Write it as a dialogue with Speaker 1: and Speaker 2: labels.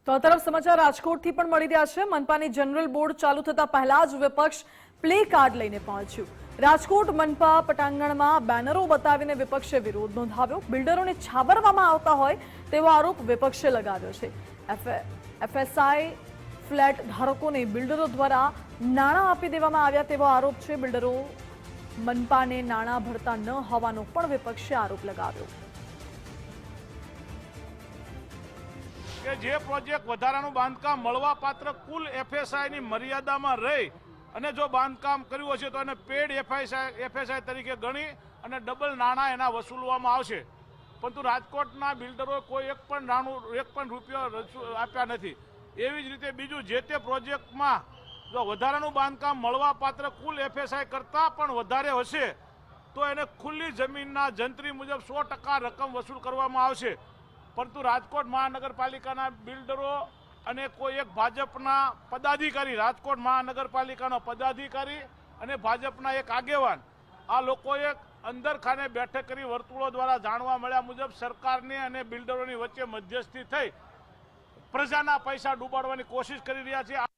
Speaker 1: તો આ તરફ સમાચાર રાજકોટથી પણ મળી રહ્યા છે। મનપાની જનરલ બોર્ડ ચાલુ થતા પહેલા જ વિપક્ષ પ્લે કાર્ડ લઈને પહોંચ્યું। રાજકોટ મનપા પટાંગણમાં બેનરો બતાવીને વિપક્ષે વિરોધ નોંધાવ્યો। બિલ્ડરોને છાબરવામાં આવતા હોય તેવો આરોપ વિપક્ષે લગાવ્યો છે। એફએસઆઈ ફ્લેટ ધારકોને બિલ્ડરો દ્વારા નાણાં આપી દેવામાં આવ્યા તેવો આરોપ છે। બિલ્ડરો મનપાને નાણાં ભરતા ન હોવાનો પણ વિપક્ષે આરોપ લગાવ્યો।
Speaker 2: કે જે પ્રોજેક્ટ વધારાનું બાંધકામ મળવાપાત્ર કુલ એફએસઆઈની મર્યાદામાં રહી અને જો બાંધકામ કર્યું હશે તો એને પેડ એફએસઆઈ તરીકે ગણી અને ડબલ નાણાં એના વસૂલવામાં આવશે। પરંતુ રાજકોટના બિલ્ડરો કોઈ એક પણ રૂપિયો આપ્યા નથી। એવી જ રીતે બીજું જે તે પ્રોજેક્ટમાં જો વધારાનું બાંધકામ મળવાપાત્ર કુલ એફએસઆઈ કરતાં પણ વધારે હશે તો એને ખુલ્લી જમીનના જંત્રી મુજબ 100% રકમ વસૂલ કરવામાં આવશે। પરંતુ રાજકોટ મહાનગરપાલિકાના બિલ્ડરો અને કોઈ એક ભાજપના પદાધિકારી, રાજકોટ મહાનગરપાલિકાનો પદાધિકારી અને ભાજપના એક આગેવાન, આ લોકોએ અંદરખાને બેઠક કરી વર્તુળો દ્વારા જાણવા મળ્યા મુજબ સરકારની અને બિલ્ડરોની વચ્ચે મધ્યસ્થી થઈ પ્રજાના પૈસા ડૂબાડવાની કોશિશ કરી રહ્યા છે।